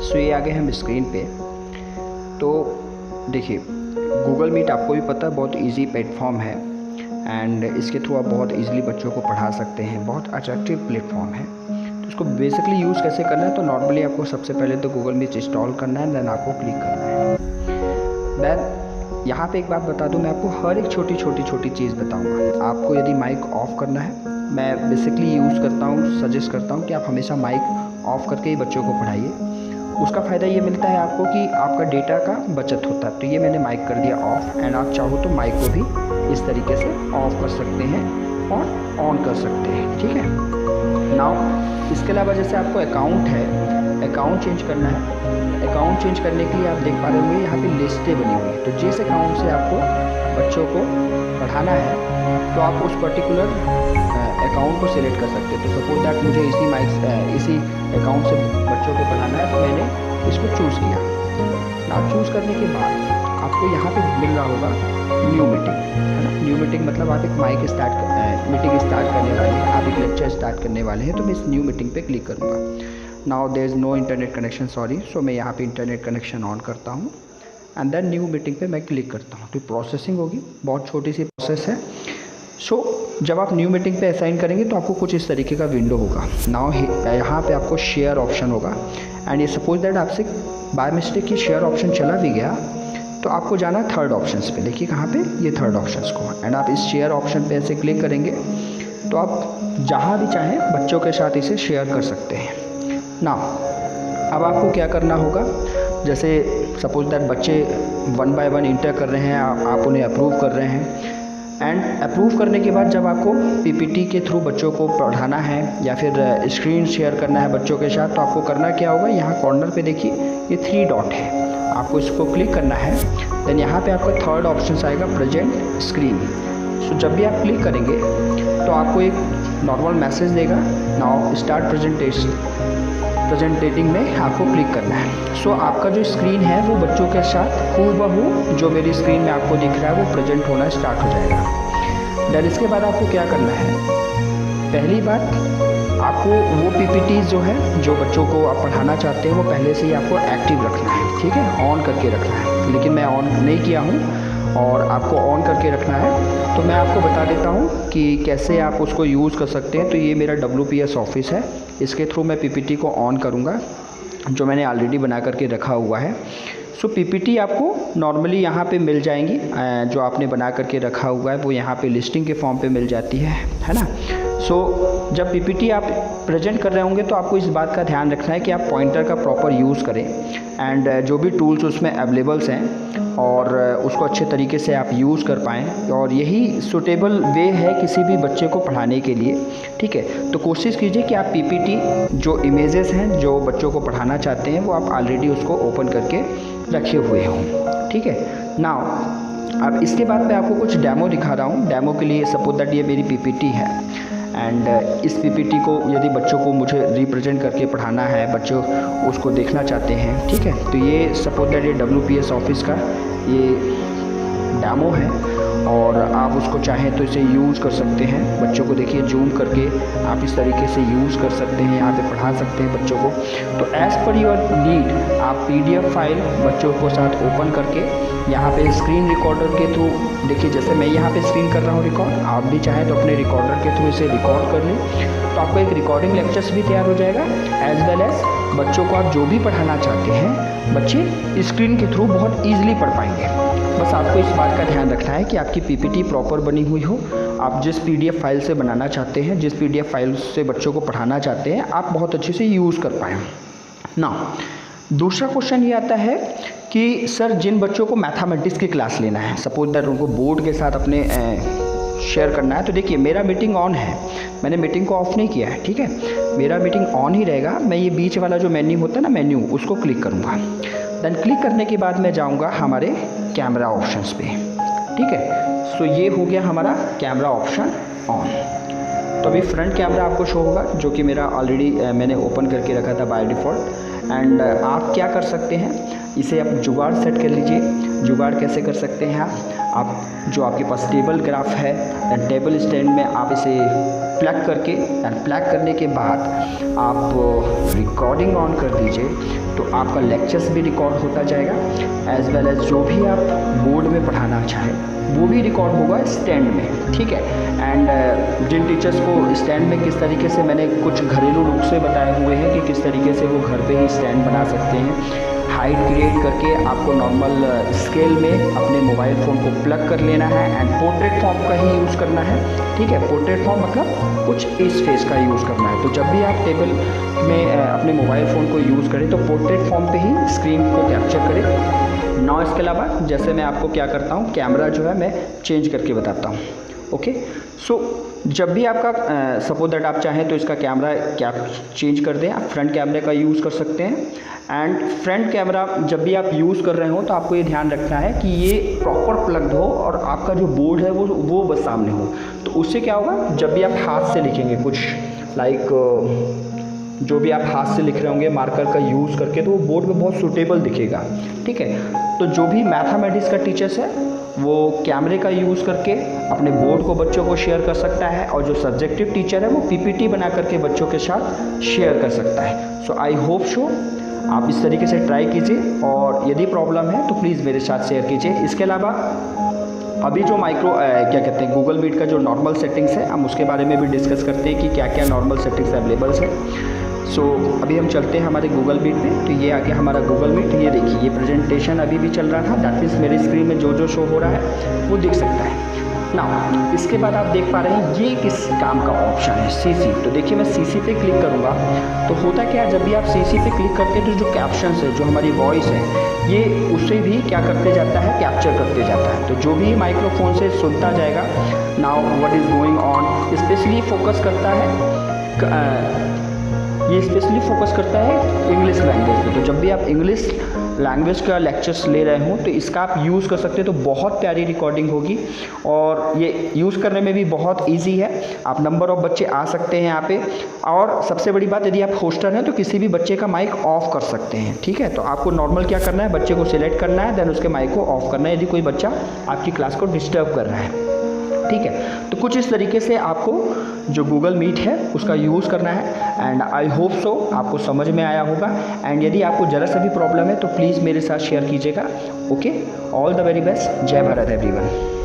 सो ये आ गए हम स्क्रीन पे। तो देखिए, गूगल मीट आपको भी पता है बहुत इजी प्लेटफॉर्म है एंड इसके थ्रू आप बहुत इजीली बच्चों को पढ़ा सकते हैं। बहुत अट्रैक्टिव प्लेटफॉर्म है। तो इसको बेसिकली यूज़ कैसे करना है, तो नॉर्मली आपको सबसे पहले तो गूगल मीट इंस्टॉल करना है, देन आपको क्लिक करना है। देन यहाँ पे एक बात बता दूँ, मैं आपको हर एक छोटी छोटी चीज़ बताऊँगा। आपको यदि माइक ऑफ़ करना है, मैं बेसिकली यूज़ करता हूँ, सजेस्ट करता हूँ कि आप हमेशा माइक ऑफ़ करके ही बच्चों को पढ़ाइए। उसका फ़ायदा ये मिलता है आपको कि आपका डेटा का बचत होता है। तो ये मैंने माइक कर दिया ऑफ़, एंड आप चाहो तो माइक को भी इस तरीके से ऑफ़ कर सकते हैं और ऑन कर सकते हैं, ठीक है। नाउ इसके अलावा जैसे आपको अकाउंट है, अकाउंट चेंज करना है। अकाउंट चेंज करने के लिए आप देख पा रहे होंगे यहाँ पे लिस्टें बनी हुई है। तो जिस अकाउंट से आपको बच्चों को पढ़ाना है, तो आप उस पर्टिकुलर अकाउंट को सिलेक्ट कर सकते हैं। तो सपोज दैट मुझे इसी अकाउंट से बच्चों को पढ़ाना है, तो मैंने इसको चूज़ किया। ना चूज़ करने के बाद आपको यहाँ पे मिल रहा होगा न्यू मीटिंग, है ना। न्यू मीटिंग मतलब आप एक मीटिंग स्टार्ट करने वाले हैं, आप एक लेक्चर स्टार्ट करने वाले हैं। तो मैं इस न्यू मीटिंग पे क्लिक करूँगा। Now there is no internet connection, sorry. So मैं यहाँ पे इंटरनेट कनेक्शन ऑन करता हूँ एंड देन न्यू मीटिंग पे मैं क्लिक करता हूँ। तो प्रोसेसिंग होगी, बहुत छोटी सी प्रोसेस है। सो जब आप न्यू मीटिंग पे असाइन करेंगे तो आपको कुछ इस तरीके का विंडो होगा। नाउ यहाँ पे आपको शेयर ऑप्शन होगा एंड ये सपोज दैट आपसे बाय मिस्टेक ये शेयर ऑप्शन चला भी गया, तो आपको जाना है थर्ड ऑप्शंस पे। देखिए कहाँ पे, ये थर्ड ऑप्शंस को, एंड आप इस शेयर ऑप्शन पे ऐसे क्लिक करेंगे तो आप जहाँ भी चाहें बच्चों के साथ इसे शेयर कर सकते हैं। ना अब आपको क्या करना होगा, जैसे सपोज दैट बच्चे 1 बाय 1 इंटर कर रहे हैं, आप उन्हें अप्रूव कर रहे हैं, एंड अप्रूव करने के बाद जब आपको पीपीटी के थ्रू बच्चों को पढ़ाना है या फिर स्क्रीन शेयर करना है बच्चों के साथ, तो आपको करना क्या होगा, यहाँ कॉर्नर पे देखिए ये 3 डॉट है, आपको इसको क्लिक करना है। देन यहाँ पे आपका थर्ड ऑप्शन आएगा प्रेजेंट स्क्रीन। सो जब भी आप क्लिक करेंगे तो आपको एक नॉर्मल मैसेज देगा, नाउ स्टार्ट प्रेजेंटेटिंग में आपको क्लिक करना है। सो आपका जो स्क्रीन है वो बच्चों के साथ हूबहू जो मेरी स्क्रीन में आपको दिख रहा है वो प्रेजेंट होना स्टार्ट हो जाएगा। देन इसके बाद आपको क्या करना है, पहली बात आपको वो पीपीटी जो है जो बच्चों को आप पढ़ाना चाहते हैं वो पहले से ही आपको एक्टिव रखना है, ठीक है, ऑन करके रखना है। लेकिन मैं ऑन नहीं किया हूँ और आपको ऑन करके रखना है। तो मैं आपको बता देता हूँ कि कैसे आप उसको यूज़ कर सकते हैं। तो ये मेरा WPS ऑफिस है, इसके थ्रू मैं पीपीटी को ऑन करूँगा जो मैंने ऑलरेडी बना करके रखा हुआ है। सो पीपीटी आपको नॉर्मली यहाँ पे मिल जाएंगी, जो आपने बना करके रखा हुआ है वो यहाँ पे लिस्टिंग के फॉर्म पे मिल जाती है ना। सो जब पीपीटी आप प्रेजेंट कर रहे होंगे तो आपको इस बात का ध्यान रखना है कि आप पॉइंटर का प्रॉपर यूज़ करें एंड जो भी टूल्स उसमें अवेलेबल्स हैं और उसको अच्छे तरीके से आप यूज़ कर पाएँ, और यही सूटेबल वे है किसी भी बच्चे को पढ़ाने के लिए, ठीक है। तो कोशिश कीजिए कि आप पीपीटी जो इमेजेस हैं जो बच्चों को पढ़ाना चाहते हैं वो आप ऑलरेडी उसको ओपन करके रखे हुए हों, ठीक है। नाउ अब इसके बाद मैं आपको कुछ डेमो दिखा रहा हूँ। डेमो के लिए सपोज दैट ये मेरी पीपीटी है एंड इस पीपीटी को यदि बच्चों को मुझे रिप्रेजेंट करके पढ़ाना है, बच्चों उसको देखना चाहते हैं, ठीक है। तो ये सपोज दैट ये WPS ऑफिस का ये डेमो है और आप उसको चाहें तो इसे यूज़ कर सकते हैं। बच्चों को देखिए जूम करके आप इस तरीके से यूज़ कर सकते हैं, यहाँ पे पढ़ा सकते हैं बच्चों को। तो एज़ पर योर नीड आप PDF फाइल बच्चों को साथ ओपन करके यहाँ पे स्क्रीन रिकॉर्डर के थ्रू, देखिए जैसे मैं यहाँ पे स्क्रीन कर रहा हूँ रिकॉर्ड, आप भी चाहें तो अपने रिकॉर्डर के थ्रू इसे रिकॉर्ड कर लें, तो आपको एक रिकॉर्डिंग लेक्चर्स भी तैयार हो जाएगा। एज वेल एज बच्चों को आप जो भी पढ़ाना चाहते हैं बच्चे स्क्रीन के थ्रू बहुत ईजिली पढ़ पाएंगे। बस आपको इस बात का ध्यान रखना है कि आपकी पीपीटी प्रॉपर बनी हुई हो। आप जिस PDF फाइल से बनाना चाहते हैं, जिस PDF फाइल से बच्चों को पढ़ाना चाहते हैं, आप बहुत अच्छे से यूज़ कर पाएँ ना। दूसरा क्वेश्चन ये आता है कि सर जिन बच्चों को मैथमेटिक्स की क्लास लेना है, सपोज दैट उनको बोर्ड के साथ अपने शेयर करना है, तो देखिए मेरा मीटिंग ऑन है, मैंने मीटिंग को ऑफ नहीं किया है, ठीक है, मेरा मीटिंग ऑन ही रहेगा। मैं ये बीच वाला जो मेन्यू होता है ना, मेन्यू, उसको क्लिक करूँगा। देन क्लिक करने के बाद मैं जाऊँगा हमारे कैमरा ऑप्शंस पे, ठीक है। सो ये हो गया हमारा कैमरा ऑप्शन ऑन। तो अभी फ्रंट कैमरा आपको शो होगा जो कि मेरा ऑलरेडी मैंने ओपन करके रखा था बाय डिफ़ॉल्ट। एंड आप क्या कर सकते हैं, इसे आप जुगाड़ सेट कर लीजिए। जुगाड़ कैसे कर सकते हैं आप जो आपके पास टेबल ग्राफ है, टेबल स्टैंड में आप इसे प्लग करके एंड प्लग करने के बाद आप रिकॉर्डिंग ऑन कर दीजिए, तो आपका लेक्चर्स भी रिकॉर्ड होता जाएगा, एज वेल एज जो भी आप बोर्ड में पढ़ाना चाहें वो भी रिकॉर्ड होगा स्टैंड में, ठीक है। एंड जिन टीचर्स को स्टैंड में किस तरीके से, मैंने कुछ घरेलू नुस्खे बताए हुए हैं कि किस तरीके से वो घर पे ही स्टैंड बना सकते हैं। हाइट क्रिएट करके आपको नॉर्मल स्केल में अपने मोबाइल फ़ोन को प्लग कर लेना है एंड पोर्ट्रेट फॉर्म का ही यूज़ करना है, ठीक है। पोर्ट्रेट फॉर्म मतलब कुछ इस फेस का यूज़ करना है। तो जब भी आप टेबल में अपने मोबाइल फ़ोन को यूज़ करें तो पोर्ट्रेट फॉर्म पे ही स्क्रीन को कैप्चर करें। ना इसके अलावा जैसे मैं आपको क्या करता हूँ, कैमरा जो है मैं चेंज करके बताता हूँ, ओके। सो जब भी आपका सपोज दैट आप चाहें तो इसका कैमरा चेंज कर दें, आप फ्रंट कैमरे का यूज़ कर सकते हैं। एंड फ्रंट कैमरा जब भी आप यूज़ कर रहे हो तो आपको ये ध्यान रखना है कि ये प्रॉपर प्लग्ड हो और आपका जो बोर्ड है वो बस सामने हो। तो उससे क्या होगा, जब भी आप हाथ से लिखेंगे कुछ लाइक जो भी आप हाथ से लिख रहे होंगे मार्कर का यूज़ करके, तो वो बोर्ड पे बहुत सूटेबल दिखेगा, ठीक है। तो जो भी मैथमेटिक्स का टीचर्स है वो कैमरे का यूज़ करके अपने बोर्ड को बच्चों को शेयर कर सकता है, और जो सब्जेक्टिव टीचर है वो पीपीटी बना करके बच्चों के साथ शेयर कर सकता है। सो आई होप सो आप इस तरीके से ट्राई कीजिए, और यदि प्रॉब्लम है तो प्लीज़ मेरे साथ शेयर कीजिए। इसके अलावा अभी जो क्या कहते हैं गूगल मीट का जो नॉर्मल सेटिंग्स है, हम उसके बारे में भी डिस्कस करते हैं कि क्या क्या नॉर्मल सेटिंग्स अवेलेबल्स है। सो अभी हम चलते हैं हमारे गूगल मीट पे। तो ये आ गया हमारा गूगल मीट। ये देखिए, ये प्रेजेंटेशन अभी भी चल रहा था, दैट मीन्स मेरी स्क्रीन में जो जो शो हो रहा है वो दिख सकता है ना। इसके बाद आप देख पा रहे हैं ये किस काम का ऑप्शन है, सीसी। तो देखिए मैं सीसी पे क्लिक करूँगा तो होता क्या है, जब भी आप सीसी पे क्लिक करते हैं तो जो कैप्शंस है, जो हमारी वॉइस है, ये उसे भी क्या करते जाता है, कैप्चर करते जाता है। तो जो भी माइक्रोफोन से सुनता जाएगा, now what is going on, specially focus करता है, ये स्पेशली फोकस करता है इंग्लिश लैंग्वेज पे। तो जब भी आप इंग्लिश लैंग्वेज का लेक्चर्स ले रहे हो तो इसका आप यूज़ कर सकते हैं, तो बहुत प्यारी रिकॉर्डिंग होगी, और ये यूज़ करने में भी बहुत इजी है। आप नंबर ऑफ़ बच्चे आ सकते हैं यहाँ पे, और सबसे बड़ी बात, यदि आप होस्टर हैं तो किसी भी बच्चे का माइक ऑफ कर सकते हैं, ठीक है। तो आपको नॉर्मल क्या करना है, बच्चे को सिलेक्ट करना है, देन उसके माइक को ऑफ करना है यदि कोई बच्चा आपकी क्लास को डिस्टर्ब कर रहा है, ठीक है। तो कुछ इस तरीके से आपको जो गूगल मीट है उसका यूज़ करना है, एंड आई होप सो आपको समझ में आया होगा। एंड यदि आपको ज़रा सा भी प्रॉब्लम है तो प्लीज़ मेरे साथ शेयर कीजिएगा, okay. All the very best, जय भारत एवरीवन।